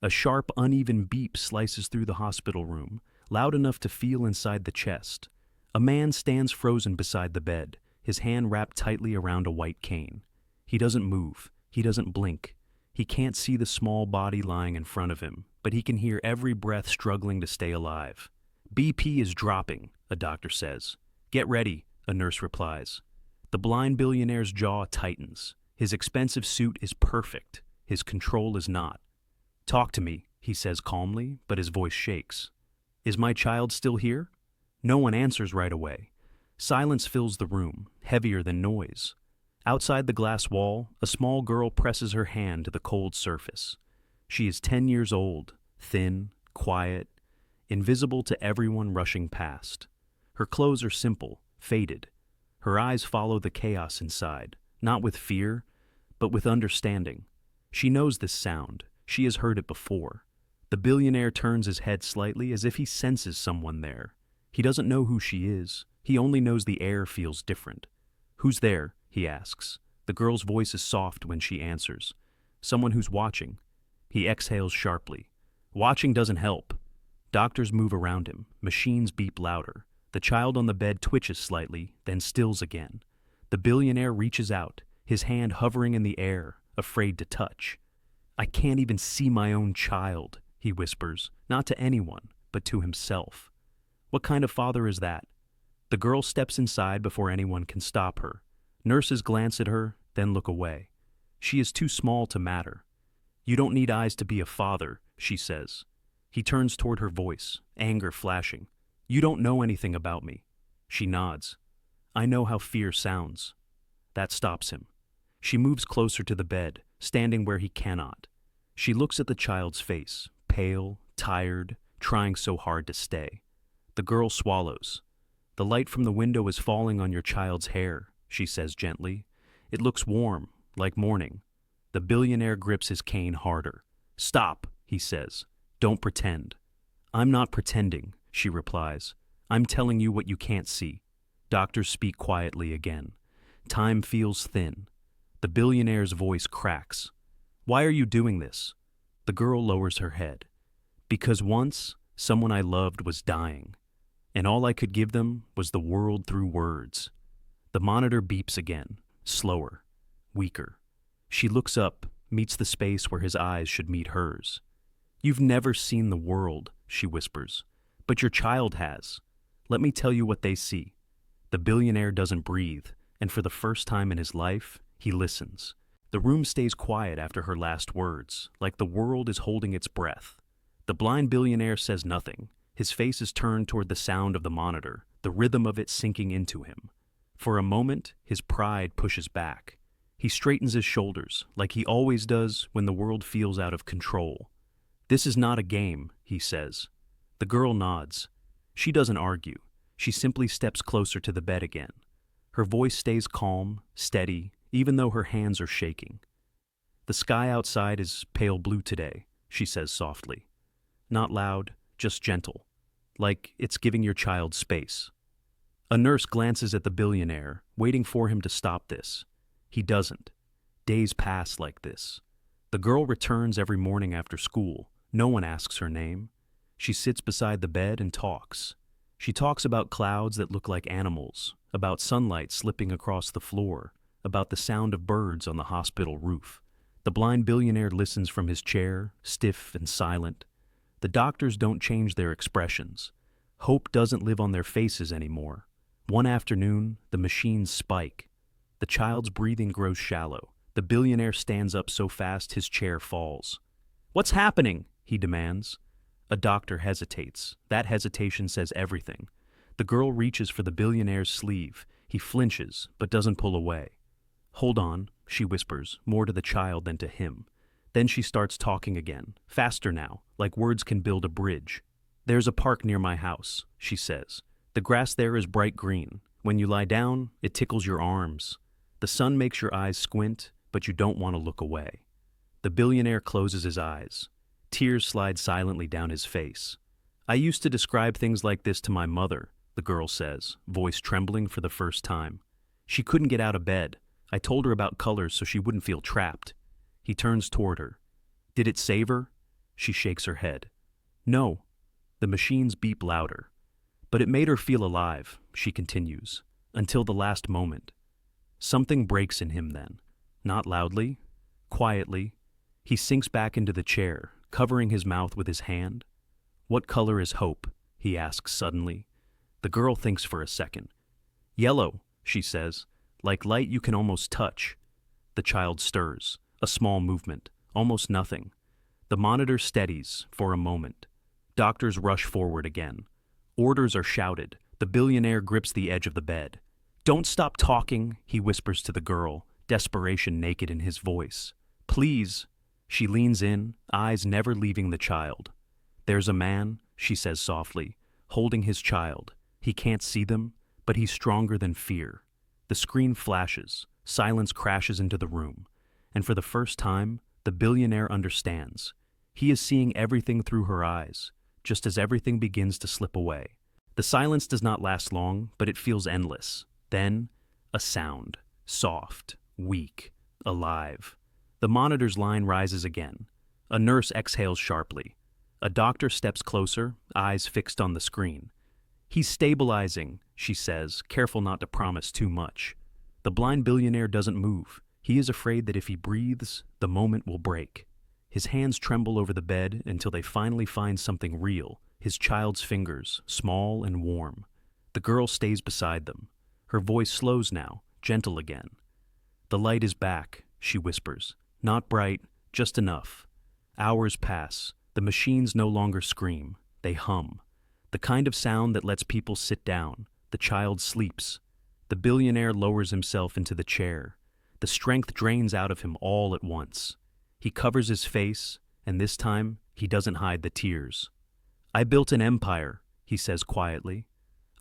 A sharp, uneven beep slices through the hospital room, loud enough to feel inside the chest. A man stands frozen beside the bed, his hand wrapped tightly around a white cane. He doesn't move. He doesn't blink. He can't see the small body lying in front of him, but he can hear every breath struggling to stay alive. BP is dropping, a doctor says. Get ready, a nurse replies. The blind billionaire's jaw tightens. His expensive suit is perfect. His control is not. Talk to me, he says calmly, but his voice shakes. Is my child still here? No one answers right away. Silence fills the room, heavier than noise. Outside the glass wall, a small girl presses her hand to the cold surface. She is 10 years old, thin, quiet, invisible to everyone rushing past. Her clothes are simple, faded. Her eyes follow the chaos inside, not with fear, but with understanding. She knows this sound. She has heard it before. The billionaire turns his head slightly as if he senses someone there. He doesn't know who she is. He only knows the air feels different. Who's there? He asks. The girl's voice is soft when she answers. Someone who's watching. He exhales sharply. Watching doesn't help. Doctors move around him. Machines beep louder. The child on the bed twitches slightly, then stills again. The billionaire reaches out, his hand hovering in the air, afraid to touch. I can't even see my own child, he whispers, not to anyone, but to himself. What kind of father is that? The girl steps inside before anyone can stop her. Nurses glance at her, then look away. She is too small to matter. You don't need eyes to be a father, she says. He turns toward her voice, anger flashing. You don't know anything about me. She nods. I know how fear sounds. That stops him. She moves closer to the bed, standing where he cannot. She looks at the child's face, pale, tired, trying so hard to stay. The girl swallows. The light from the window is falling on your child's hair, she says gently. It looks warm, like morning. The billionaire grips his cane harder. Stop, he says. Don't pretend. I'm not pretending, she replies. I'm telling you what you can't see. Doctors speak quietly again. Time feels thin. The billionaire's voice cracks. Why are you doing this? The girl lowers her head. Because once, someone I loved was dying, and all I could give them was the world through words. The monitor beeps again, slower, weaker. She looks up, meets the space where his eyes should meet hers. You've never seen the world, she whispers, but your child has. Let me tell you what they see. The billionaire doesn't breathe, and for the first time in his life, he listens. The room stays quiet after her last words, like the world is holding its breath. The blind billionaire says nothing. His face is turned toward the sound of the monitor, the rhythm of it sinking into him. For a moment, his pride pushes back. He straightens his shoulders, like he always does when the world feels out of control. This is not a game, he says. The girl nods. She doesn't argue. She simply steps closer to the bed again. Her voice stays calm, steady, even though her hands are shaking. The sky outside is pale blue today, she says softly. Not loud, just gentle, like it's giving your child space. A nurse glances at the billionaire, waiting for him to stop this. He doesn't. Days pass like this. The girl returns every morning after school. No one asks her name. She sits beside the bed and talks. She talks about clouds that look like animals, about sunlight slipping across the floor, about the sound of birds on the hospital roof. The blind billionaire listens from his chair, stiff and silent. The doctors don't change their expressions. Hope doesn't live on their faces anymore. One afternoon, the machines spike. The child's breathing grows shallow. The billionaire stands up so fast his chair falls. What's happening? He demands. A doctor hesitates. That hesitation says everything. The girl reaches for the billionaire's sleeve. He flinches, but doesn't pull away. Hold on, she whispers, more to the child than to him. Then she starts talking again, faster now, like words can build a bridge. There's a park near my house, she says. The grass there is bright green. When you lie down, it tickles your arms. The sun makes your eyes squint, but you don't want to look away. The billionaire closes his eyes. Tears slide silently down his face. I used to describe things like this to my mother, the girl says, voice trembling for the first time. She couldn't get out of bed. I told her about colors so she wouldn't feel trapped. He turns toward her. Did it save her? She shakes her head. No. The machines beep louder. But it made her feel alive, she continues, until the last moment. Something breaks in him then. Not loudly, quietly. He sinks back into the chair, covering his mouth with his hand. What color is hope? He asks suddenly. The girl thinks for a second. Yellow, she says, like light you can almost touch. The child stirs, a small movement, almost nothing. The monitor steadies for a moment. Doctors rush forward again. Orders are shouted. The billionaire grips the edge of the bed. Don't stop talking, he whispers to the girl, desperation naked in his voice. Please. She leans in, eyes never leaving the child. There's a man, she says softly, holding his child. He can't see them, but he's stronger than fear. The screen flashes, silence crashes into the room, and for the first time, the billionaire understands. He is seeing everything through her eyes, just as everything begins to slip away. The silence does not last long, but it feels endless. Then, a sound, soft, weak, alive. The monitor's line rises again. A nurse exhales sharply. A doctor steps closer, eyes fixed on the screen. He's stabilizing, she says, careful not to promise too much. The blind billionaire doesn't move. He is afraid that if he breathes, the moment will break. His hands tremble over the bed until they finally find something real, his child's fingers, small and warm. The girl stays beside them. Her voice slows now, gentle again. The light is back, she whispers. Not bright, just enough. Hours pass. The machines no longer scream. They hum. The kind of sound that lets people sit down. The child sleeps. The billionaire lowers himself into the chair. The strength drains out of him all at once. He covers his face, and this time he doesn't hide the tears. I built an empire, he says quietly.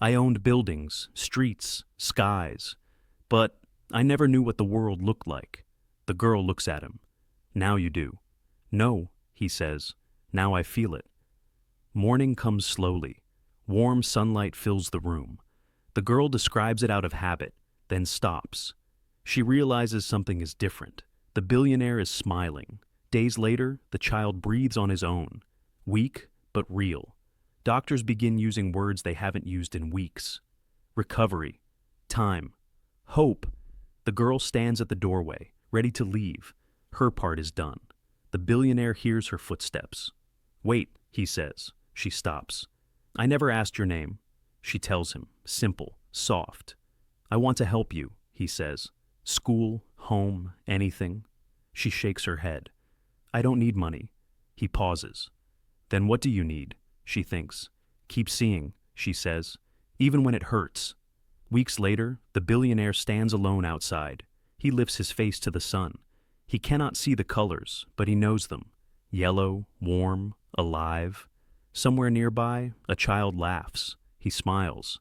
I owned buildings, streets, skies. But I never knew what the world looked like. The girl looks at him. Now you do. No, he says. Now I feel it. Morning comes slowly. Warm sunlight fills the room. The girl describes it out of habit, then stops. She realizes something is different. The billionaire is smiling. Days later, the child breathes on his own. Weak, but real. Doctors begin using words they haven't used in weeks. Recovery. Time. Hope. The girl stands at the doorway, ready to leave. Her part is done. The billionaire hears her footsteps. Wait, he says. She stops. I never asked your name. She tells him, simple, soft. I want to help you, he says. School, home, anything. She shakes her head. I don't need money. He pauses. Then what do you need? She thinks. Keep seeing, she says, even when it hurts. Weeks later, the billionaire stands alone outside. He lifts his face to the sun. He cannot see the colors, but he knows them. Yellow, warm, alive. Somewhere nearby, a child laughs. He smiles.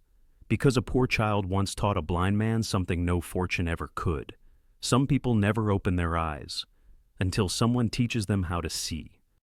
Because a poor child once taught a blind man something no fortune ever could. Some people never open their eyes until someone teaches them how to see.